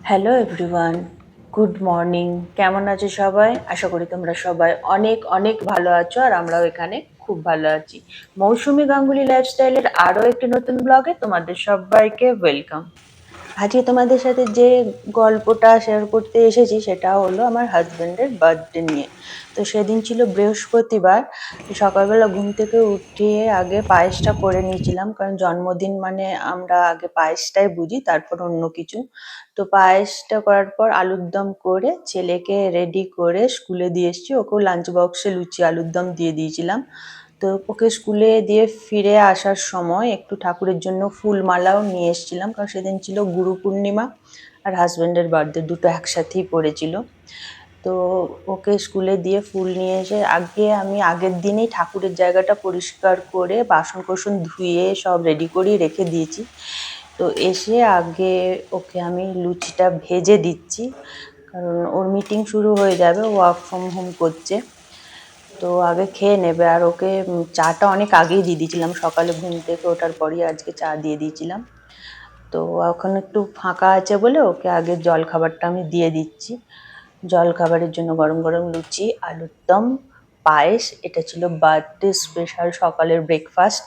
Hello everyone, good morning. কেমন আছো সবাই? আশা করি তোমরা সবাই অনেক অনেক ভালো আছো, আর আমরাও এখানে খুব ভালো আছি। মৌসুমী গাঙ্গুলি লাইফস্টাইলের আরও একটি নতুন ব্লগে তোমাদের সবাইকে ওয়েলকাম। আজকে তোমাদের সাথে যে গল্পটা শেয়ার করতে এসেছি সেটা হলো আমার হাজবেন্ডের বার্থডে নিয়ে। তো সেদিন ছিল বৃহস্পতিবার। সকালবেলা ঘুম থেকে উঠে আগে পায়েসটা করে নিয়েছিলাম, কারণ জন্মদিন মানে আমরা আগে পায়েসটাই বুঝি, তারপর অন্য কিছু। তো পায়েসটা করার পর আলুর দম করে ছেলেকে রেডি করে স্কুলে দিয়ে এসেছি। ওকেও লাঞ্চ বক্সে লুচি আলুর দম দিয়ে দিয়েছিলাম। তো ওকে স্কুলে দিয়ে ফিরে আসার সময় একটু ঠাকুরের জন্য ফুলমালাও নিয়ে এসেছিলাম, কারণ সেদিন ছিল গুরু পূর্ণিমা আর হাজব্যান্ডের বার্থডে, দুটো একসাথেই পড়েছিল। তো ওকে স্কুলে দিয়ে ফুল নিয়ে এসে আমি আগের দিনেই ঠাকুরের জায়গাটা পরিষ্কার করে বাসন কোসন ধুয়ে সব রেডি করিয়ে রেখে দিয়েছি। তো এসে আগে ওকে আমি লুচিটা ভেজে দিচ্ছি, কারণ ওর মিটিং শুরু হয়ে যাবে, ওয়ার্ক ফ্রম হোম করছে। তো আগে খেয়ে নেবে। আর ওকে চাটা অনেক আগেই দিয়ে দিয়েছিলাম, সকালে ঘুম থেকে ওঠার পরই আজকে চা দিয়ে দিয়েছিলাম। তো এখন একটু ফাঁকা আছে বলে ওকে আগে জল খাবারটা আমি দিয়ে দিচ্ছি। জল খাবারের জন্য গরম গরম লুচি আলুর দম পায়েস, এটা ছিল বার্থডে স্পেশাল সকালের ব্রেকফাস্ট।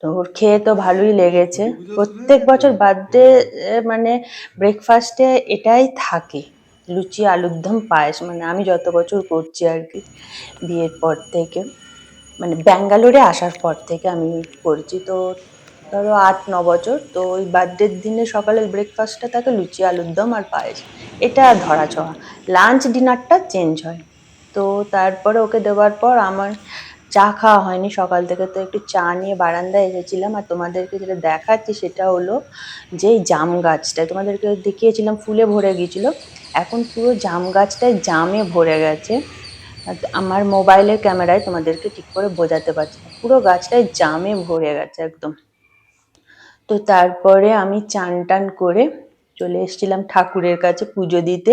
তো ওর খেয়ে তো ভালোই লেগেছে। প্রত্যেক বছর বার্থডে মানে ব্রেকফাস্টে এটাই থাকে, লুচি আলুর দম পায়েস। মানে আমি যত বছর করছি আর কি, বিয়ের পর থেকে, মানে ব্যাঙ্গালোরে আসার পর থেকে আমি করছি। তো ধরো 8-9 বছর। তো ওই বার্থডের দিনে সকালের ব্রেকফাস্টটা থাকে লুচি আলুর দম আর পায়েস, এটা ধরা ছোঁয়া। লাঞ্চ ডিনারটা চেঞ্জ হয়। তো তারপরে ওকে দেওয়ার পর আমার চা খাওয়া হয়নি সকাল থেকে, তো একটু চা নিয়ে বারান্দায় এসেছিলাম। আর তোমাদেরকে যেটা দেখাচ্ছি সেটা হলো যে জাম গাছটায় তোমাদেরকে দেখিয়েছিলাম ফুলে ভরে গিয়েছিল, এখন পুরো জাম গাছটায় জামে ভরে গেছে। আমার মোবাইলের ক্যামেরায় তোমাদেরকে ঠিক করে বোঝাতে পারছি না, পুরো গাছটায় জামে ভরে গেছে একদম। তো তারপরে আমি চান টান করে চলে এসেছিলাম ঠাকুরের কাছে পুজো দিতে।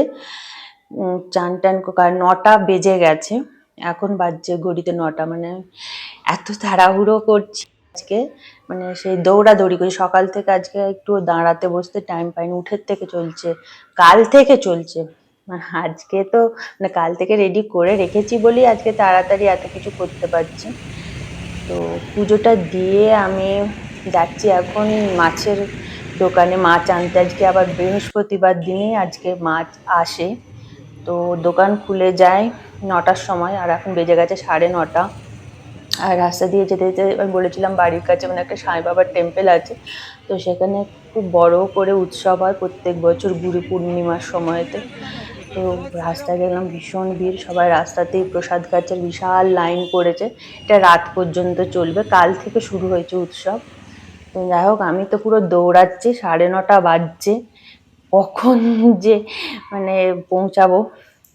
চান টান কারণ 9টা বেজে গেছে, এখন বাজছে ঘড়িতে 9টা। মানে এত তাড়াহুড়ো করছি আজকে, মানে সেই দৌড়াদৌড়ি করি সকাল থেকে। আজকে একটু দাঁড়াতে বসতে টাইম পাইনি, উঠের থেকে চলছে, কাল থেকে চলছে। মানে আজকে তো মানে কাল থেকে রেডি করে রেখেছি বলেই আজকে তাড়াতাড়ি এত কিছু করতে পারছি। তো পুজোটা দিয়ে আমি যাচ্ছি এখন মাছের দোকানে মাছ আনতে। আজকে আবার বৃহস্পতিবার দিনে আজকে মাছ আসে। তো দোকান খুলে যায় 9টার সময়, আর এখন বেজে গেছে 9:30। আর রাস্তা দিয়ে যেতে যেতে আমি বলেছিলাম বাড়ির কাছে মানে একটা সাই বাবার টেম্পল আছে, তো সেখানে খুব বড় করে উৎসব হয় প্রত্যেক বছর গুরু পূর্ণিমার সময়তে। তো রাস্তায় দেখলাম ভীষণ ভিড়, সবাই রাস্তাতেই প্রসাদ খাচ্ছে, বিশাল লাইন পড়েছে। এটা রাত পর্যন্ত চলবে, কাল থেকে শুরু হয়েছে উৎসব। তো যাই হোক, আমি তো পুরো দৌড়াচ্ছি, 9:30 বাজছে, কখন যে মানে পৌঁছাবো।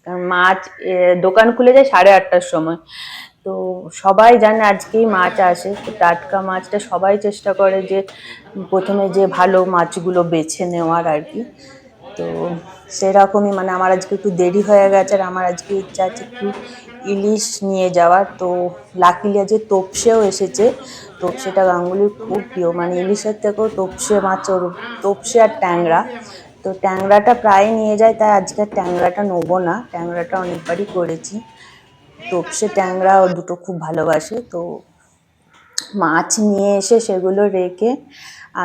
কারণ মাছ দোকান খুলে যায় 8:30টার সময়। তো সবাই জানে আজকেই মাছ আসে, তো টাটকা মাছটা সবাই চেষ্টা করে যে প্রথমে যে ভালো মাছগুলো বেছে নেওয়ার আর কি। তো সেরকমই মানে আমার আজকে একটু দেরি হয়ে গেছে, আর আমার আজকে ইচ্ছা আছে একটু ইলিশ নিয়ে যাওয়ার। তো লাকিলি আজকে তোপসেও এসেছে। তোপসেটা গাঙ্গুলির খুব প্রিয়, মানে ইলিশের থেকেও তোপসে মাছ ওর, তোপসে আর ট্যাংরা। তো ট্যাংরাটা প্রায় নিয়ে যায়, তাই আজকে ট্যাংরাটা নেবো না, ট্যাংরাটা অনেকবারই করেছি। তোপসে ট্যাংরা ও দুটো খুব ভালোবাসে। তো মাছ নিয়ে এসে সেগুলো রেখে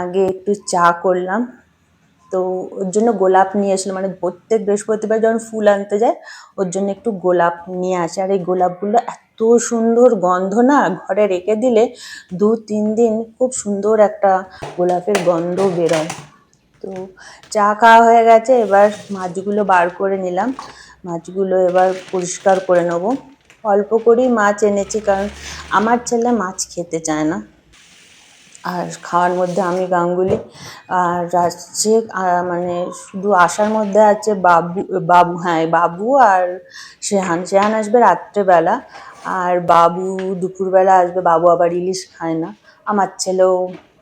আগে একটু চা করলাম। তো ওর জন্য গোলাপ নিয়ে এসেছিলো, মানে প্রত্যেক বৃহস্পতিবার যখন ফুল আনতে যায় ওর জন্য একটু গোলাপ নিয়ে আসে। আর এই গোলাপগুলো এত সুন্দর গন্ধ না, ঘরে রেখে দিলে 2-3 দিন খুব সুন্দর একটা গোলাপের গন্ধ বেরোয়। তো চা খাওয়া হয়ে গেছে, এবার মাছগুলো বার করে নিলাম। মাছগুলো এবার পরিষ্কার করে নেবো। অল্প করেই মাছ এনেছি, কারণ আমার ছেলে মাছ খেতে চায় না, আর খাওয়ার মধ্যে আমি গাঙ্গুলি। আর আসছে মানে শুধু আসার মধ্যে আছে বাবু, হ্যাঁ বাবু আর শেহান। শেহান আসবে রাত্রেবেলা, আর বাবু দুপুরবেলা আসবে। বাবু আবার ইলিশ খায় না। আমার ছেলেও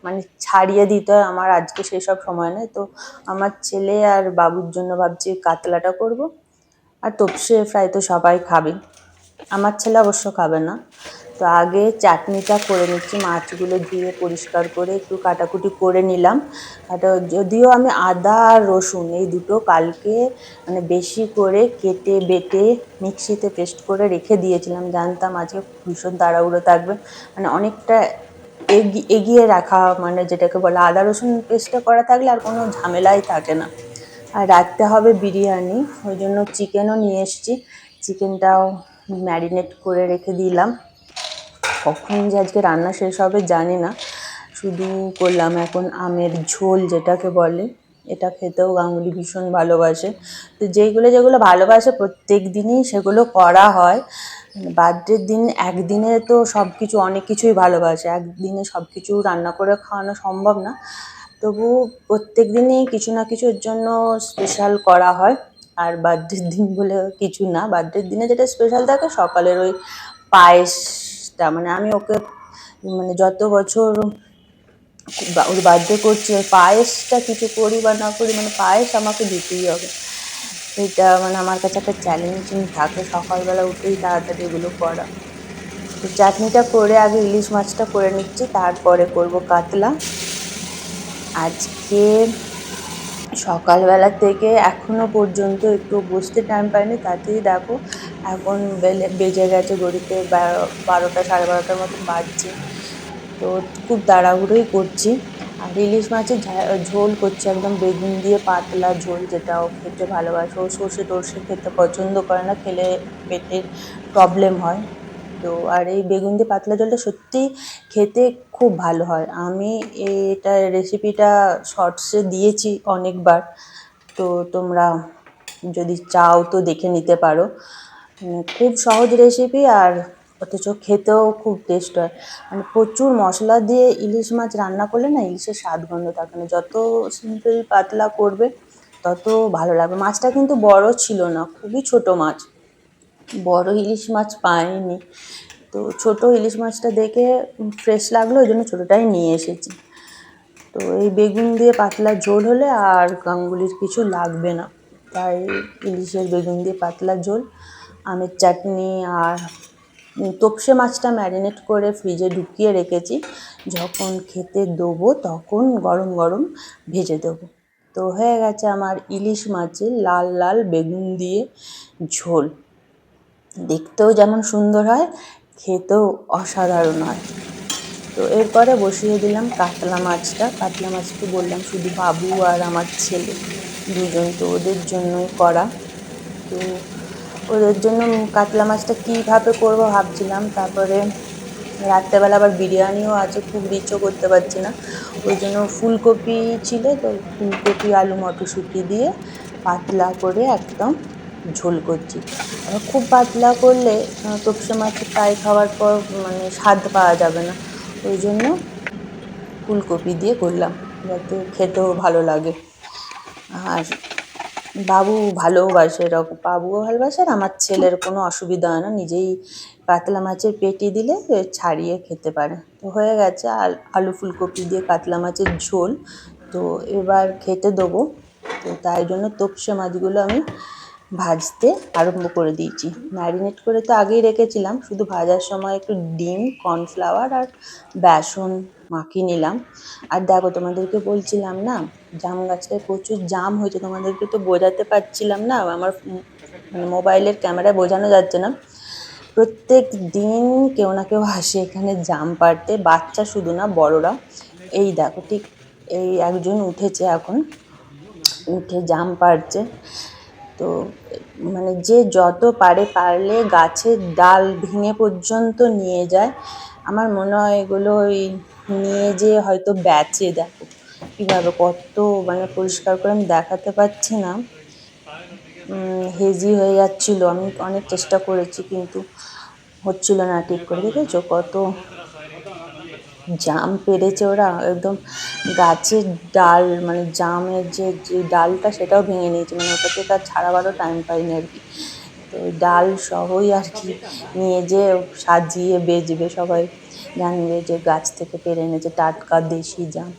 মানে ছাড়িয়ে দিতে হয়, আমার আজকে সেই সব সময় নেই। তো আমার ছেলে আর বাবুর জন্য ভাবছি কাতলাটা করব। আর তোপসে ফ্রাই তো সবাই খাবে, আমার ছেলে অবশ্য খাবে না। তো আগে চাটনিটা করে নিচ্ছি, মাছগুলো ধুয়ে পরিষ্কার করে একটু কাটাকুটি করে নিলাম। যদিও আমি আদা আর রসুন এই দুটো কালকে মানে বেশি করে কেটে বেটে মিক্সিতে পেস্ট করে রেখে দিয়েছিলাম, জানতাম আজকে ভীষণ তাড়াহুড়ো থাকবে, মানে অনেকটা এগিয়ে রাখা, মানে যেটাকে বলে আদা রসুন পেস্টটা করা থাকলে আর কোনো ঝামেলাই থাকে না। আর রাখতে হবে বিরিয়ানি, ওই জন্য চিকেনও নিয়ে এসেছি, চিকেনটাও ম্যারিনেট করে রেখে দিলাম। কখন যে আজকে রান্না শেষ হবে জানি না, শুধু করলাম এখন আমের ঝোল যেটাকে বলে, এটা খেতেও গাঙ্গুলি ভীষণ ভালোবাসে। তো যেগুলো যেগুলো ভালোবাসে প্রত্যেক দিনই সেগুলো করা হয়। বার্থডের দিন একদিনে তো সব কিছু অনেক কিছুই ভালোবাসে, একদিনে সব কিছু রান্না করে খাওয়ানো সম্ভব না, তবু প্রত্যেক দিনই কিছু না কিছুর জন্য স্পেশাল করা হয়। আর বার্থডের দিন বলে কিছু না, বার্থডের দিনে যেটা স্পেশাল থাকে সকালের ওই পায়েসটা, মানে আমি ওকে মানে যত বছর ওর বার্থডে করছি, ওই পায়েসটা কিছু করি বা না করি, মানে পায়েস আমাকে দিতেই হবে। এটা মানে আমার কাছে একটা চ্যালেঞ্জিং থাকে সকালবেলা উঠেই তাড়াতাড়ি এগুলো করা। তো চাটনিটা করে আগে ইলিশ মাছটা করে নিচ্ছি, তারপরে করব কাতলা। আজকে সকালবেলা থেকে এখনো পর্যন্ত একটু বসতে টাইম পাইনি, তাতেই দেখো এখন বেজে গেছে ঘড়িতে 12টা 12:30 মতন বাজছে। তো খুব তাড়াহুড়োই করছি। আর ইলিশ মাছের ঝোল করছি, একদম বেগুন দিয়ে পাতলা ঝোল, যেটাও খেতে ভালোবাসে। ও সর্ষে টর্ষে খেতে পছন্দ করে না, খেলে পেটের প্রবলেম হয়। তো আর এই বেগুন দিয়ে পাতলা ঝোলটা সত্যিই খেতে খুব ভালো হয়। আমি এটা রেসিপিটা শর্টসে দিয়েছি অনেকবার, তো তোমরা যদি চাও তো দেখে নিতে পারো। খুব সহজ রেসিপি, আর অথচ খেতেও খুব টেস্ট হয়। মানে প্রচুর মশলা দিয়ে ইলিশ মাছ রান্না করলে না ইলিশের স্বাদ গন্ধ থাকে না, যত সিম্পল পাতলা করবে তত ভালো লাগবে। মাছটা কিন্তু বড় ছিল না, খুবই ছোট মাছ, বড় ইলিশ মাছ পাইনি। তো ছোট ইলিশ মাছটা দেখে ফ্রেশ লাগলো, ওই জন্য ছোটোটাই নিয়ে এসেছি। তো এই বেগুন দিয়ে পাতলা ঝোল হলে আর গাঙ্গুলির কিছু লাগবে না, তাই ইলিশের বেগুন দিয়ে পাতলা ঝোল, আমের চাটনি। আর তোপসে মাছটা ম্যারিনেট করে ফ্রিজে ঢুকিয়ে রেখেছি, যখন খেতে দেবো তখন গরম গরম ভেজে দেবো। তো হয়ে গেছে আমার ইলিশ মাছের লাল লাল বেগুন দিয়ে ঝোল, দেখতেও যেমন সুন্দর হয় খেতেও অসাধারণ হয়। তো এরপরে বসিয়ে দিলাম কাতলা মাছটা। কাতলা মাছটা বললাম শুধু বাবু আর আমার ছেলে দুজন, তো ওদের জন্যই করা। তো ওদের জন্য কাতলা মাছটা কীভাবে করবো ভাবছিলাম, তারপরে রাত্রেবেলা আবার বিরিয়ানিও আছে, খুব রিচও করতে পারছি না, ওই জন্য ফুলকপি ছিল, তো ফুলকপি আলু মটরশুঁটি দিয়ে পাতলা করে একদম ঝোল করছি। আর খুব পাতলা করলে তোপসে মাছ ফ্রাই খাওয়ার পর মানে স্বাদ পাওয়া যাবে না, ওই জন্য ফুলকপি দিয়ে করলাম যাতে খেতেও ভালো লাগে। আর বাবু ভালোবাসে, এরকম বাবুও ভালোবাসে, আর আমার ছেলের কোনো অসুবিধা হয় না, নিজেই কাতলা মাছের পেটি দিলে ছাড়িয়ে খেতে পারে। তো হয়ে গেছে আলু ফুলকপি দিয়ে কাতলা মাছের ঝোল। তো এবার খেতে দেবো, তো তাই জন্য তোপসে মাছগুলো আমি ভাজতে আরম্ভ করে দিয়েছি। ম্যারিনেট করে তো আগেই রেখেছিলাম, শুধু ভাজার সময় একটু ডিম, কর্নফ্লাওয়ার আর বেসন মাখিয়ে নিলাম। আর দেখো তোমাদেরকে বলছিলাম না জাম গাছটায় প্রচুর জাম হয়েছে, তোমাদেরকে তো বোঝাতে পারছিলাম না, আমার মানে মোবাইলের ক্যামেরায় বোঝানো যাচ্ছে না। প্রত্যেক দিন কেউ না কেউ আসে এখানে জাম পাড়তে, বাচ্চা শুধু না বড়রা। এই দেখো ঠিক এই একজন উঠেছে এখন, উঠে জাম পাড়ছে। তো মানে যে যত পারলে গাছের ডাল ভেঙে পর্যন্ত নিয়ে যায়। আমার মনে হয় এগুলো ওই নিয়ে যেয়ে হয়তো বেচে। দেখো কীভাবে কত মানে পরিষ্কার করে আমি দেখাতে পারছি না, হেজি হয়ে যাচ্ছিল, আমি অনেক চেষ্টা করেছি কিন্তু হচ্ছিল না ঠিক করে। দেখেছো কত জাম পেড়েছে ওরা, একদম গাছের ডাল মানে জামের যে ডালটা সেটাও ভেঙে নিয়েছে, মানে ওটা থেকে আর ছাড়াবারও টাইম পাইনি আর কি। তো ডাল সহই আর কি নিয়ে যে সাজিয়ে বেচবে, সবাই জানবে যে গাছ থেকে পেড়ে এনেছে টাটকা দেশি জাম।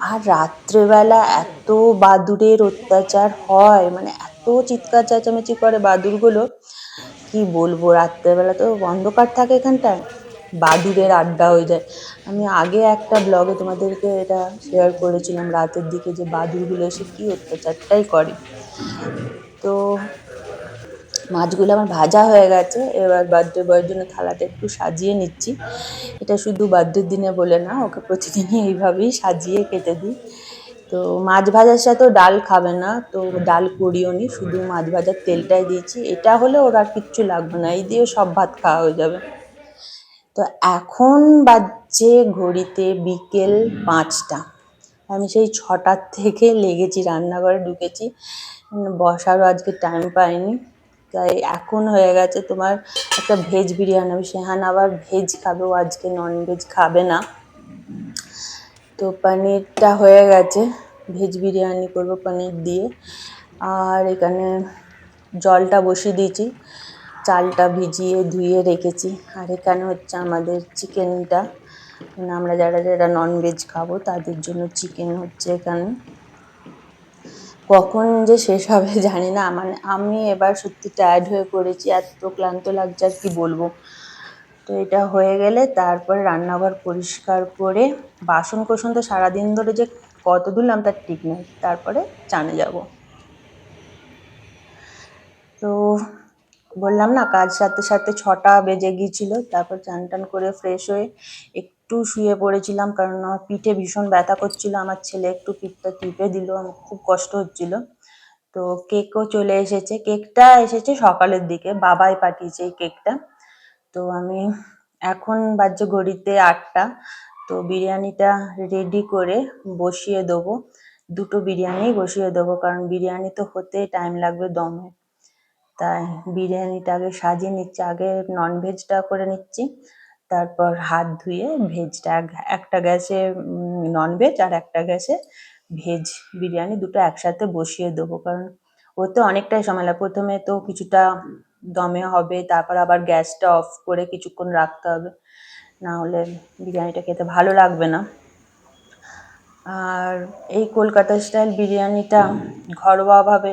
আর রাত্রেবেলা এত বাদুড়ের অত্যাচার হয়, মানে এত চিৎকার চেঁচামেচি করে বাদুড়গুলো, কি বলবো। রাত্রেবেলা তো অন্ধকার থাকে এখানটায়, বাদুড়ের আড্ডা হয়ে যায়। আমি আগে একটা ব্লগে তোমাদেরকে এটা শেয়ার করেছিলাম রাতের দিকে, যে বাদুড়গুলো এসে কি অত্যাচারটাই করে। তো মাছগুলো আমার ভাজা হয়ে গেছে, এবার বার্থডে বয়ের জন্য থালাটা একটু সাজিয়ে নিচ্ছি। এটা শুধু বার্থডের দিনে বলে না, ওকে প্রতিদিনই এইভাবেই সাজিয়ে কেটে দিই। তো মাছ ভাজার সাথেও ডাল খাবে না, তো ডাল করিও নি, শুধু মাছ ভাজার তেলটাই দিয়েছি। এটা হলে ওর আর কিচ্ছু লাগবে না, এই দিয়ে সব ভাত খাওয়া হয়ে যাবে। তো এখন বাজছে ঘড়িতে বিকেল 5টা। আমি সেই 6টার থেকে লেগেছি, রান্নাঘরে ঢুকেছি, বসারও আজকে টাইম পাইনি। তাই এখন হয়ে গেছে তোমার একটা ভেজ বিরিয়ানি। আমি সেহান আবার ভেজ খাবে, ও আজকে ননভেজ খাবে না। তো পনিরটা হয়ে গেছে, ভেজ বিরিয়ানি করবো পনির দিয়ে। আর এখানে জলটা বসিয়ে দিয়েছি, চালটা ভিজিয়ে ধুয়ে রেখেছি। আর এখানে হচ্ছে আমাদের চিকেনটা, মানে আমরা যারা যারা ননভেজ খাবো তাদের জন্য চিকেন হচ্ছে এখানে। কখন যে শেষ হবে জানি না, মানে আমি এবার সত্যি টায়ার্ড হয়ে পড়েছি, এত ক্লান্ত লাগছে আর কি বলবো। তো এটা হয়ে গেলে তারপরে রান্নাঘর পরিষ্কার করে, বাসন কোসন তো সারাদিন ধরে যে কত ধুলাম তার ঠিক নেই, তারপরে চানে যাব। তো বললাম না, কাজ সাথে সাথে 6টা বেজে গিয়েছিল। তারপর চান টান করে ফ্রেশ হয়ে একটু শুয়ে পড়েছিলাম, কারণ আমার পিঠে ভীষণ ব্যথা করছিল। আমার ছেলে একটু পিঠটা টিপে দিল, আমার খুব কষ্ট হচ্ছিল। তো কেকও চলে এসেছে, কেকটা এসেছে সকালের দিকে, বাবাই পাঠিয়েছে এই কেকটা। তো আমি এখন বাজছে ঘড়িতে 8টা। তো বিরিয়ানিটা রেডি করে বসিয়ে দেবো, দুটো বিরিয়ানি বসিয়ে দেবো, কারণ বিরিয়ানি তো হতে টাইম লাগবে দমে। তাই বিরিয়ানিটা আগে সাজিয়ে নিচ্ছি, আগে ননভেজটা করে নিচ্ছি, তারপর হাত ধুয়ে ভেজটা, একটা গ্যাসে ননভেজ আর একটা গ্যাসে ভেজ বিরিয়ানি, দুটো একসাথে বসিয়ে দেবো। কারণ ওতে অনেকটাই সময় লাগে, প্রথমে তো কিছুটা দমে হবে, তারপর আবার গ্যাসটা অফ করে কিছুক্ষণ রাখতে হবে, না হলে বিরিয়ানিটা খেতে ভালো লাগবে না। আর এই কলকাতা স্টাইল বিরিয়ানিটা ঘরোয়াভাবে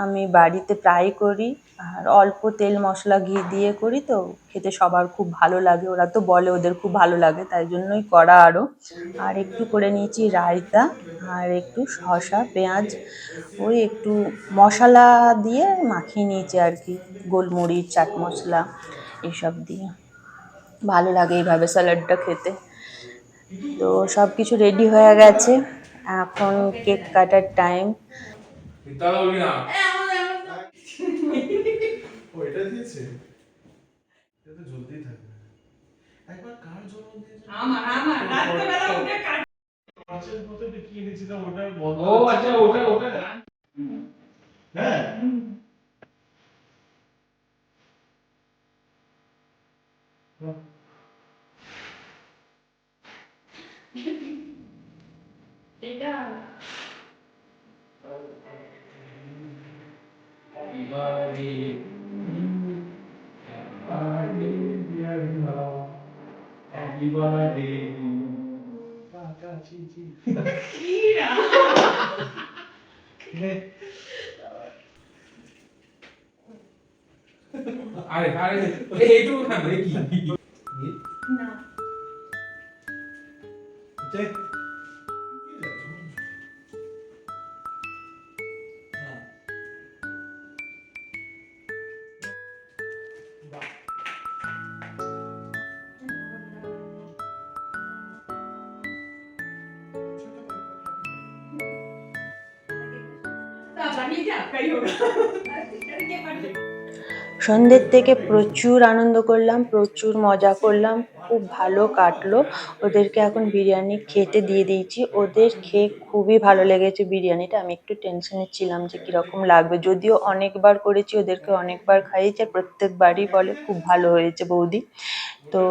আমি বাড়িতে প্রায় করি, আর অল্প তেল মশলা ঘি দিয়ে করি, তো খেতে সবার খুব ভালো লাগে, ওরা তো বলে ওদের খুব ভালো লাগে, তাই জন্যই করা আরও। আর একটু করে নিয়েছি রায়তা, আর একটু শসা পেঁয়াজ ওই একটু মশলা দিয়ে মাখিয়ে নিয়েছি আর কি, গোলমরিচ চাট মশলা এসব দিয়ে। ভালো লাগে এইভাবে স্যালাডটা খেতে। তো সব কিছু রেডি হয়ে গেছে, এখন কেক কাটার টাইম। ওইটা দিয়েছে, এটা তো জ্বলতেই থাকবে। একবার কার জন্মদিনের জন্য আমার আমার রাত্রেবেলা ওটা কাচের বোতলে কি এনেছিলাম, ওটা বন্ধ। ও আচ্ছা, ওটা ওটা হ্যাঁ। এটা আরে আরে এইটুকু না কি না এটাই সন্ধ্যের থেকে প্রচুর আনন্দ করলাম, প্রচুর মজা করলাম, খুব ভালো কাটলো। ওদেরকে এখন বিরিয়ানি খেতে দিয়ে দিয়েছি, ওদের খেয়ে খুবই ভালো লেগেছে বিরিয়ানিটা। আমি একটু টেনশনে ছিলাম যে কীরকম লাগবে, যদিও অনেকবার করেছি, ওদেরকে অনেকবার খাইয়েছি, আর প্রত্যেকবারই বলে খুব ভালো হয়েছে বৌদি। তো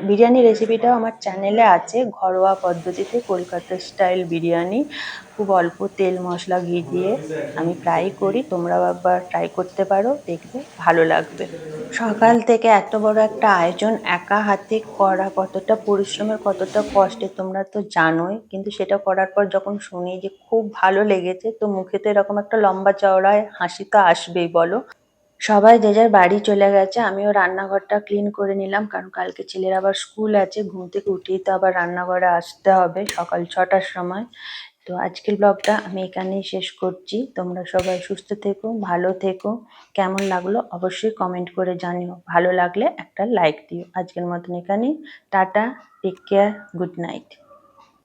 বিরিয়ানি রেসিপিটাও আমার চ্যানেলে আছে, ঘরোয়া পদ্ধতিতে কলকাতা স্টাইল বিরিয়ানি, খুব অল্প তেল মশলা ঘি দিয়ে আমি প্রায় করি, তোমরাও একবার ট্রাই করতে পারো, দেখবে ভালো লাগবে। সকাল থেকে এত বড় একটা আয়োজন একা হাতে করা কতটা পরিশ্রমের, কতটা কষ্টের তোমরা তো জানোই, কিন্তু সেটা করার পর যখন শুনি যে খুব ভালো লেগেছে, তো মুখে তো এরকম একটা লম্বা চওড়ায় হাসি তো আসবেই বলো। সবাই যে যার বাড়ি চলে গেছে, আমিও রান্নাঘরটা ক্লিন করে নিলাম, কারণ কালকে ছেলের আবার স্কুল আছে, ঘুম থেকে উঠেই তো আবার রান্নাঘরে আসতে হবে সকাল 6টার সময়। তো আজকের ব্লগটা আমি এখানেই শেষ করছি। তোমরা সবাই সুস্থ থেকো, ভালো থেকো। কেমন লাগলো অবশ্যই কমেন্ট করে জানিও, ভালো লাগলে একটা লাইক দিও। আজকের মতন এখানেই, tata, take care, good night.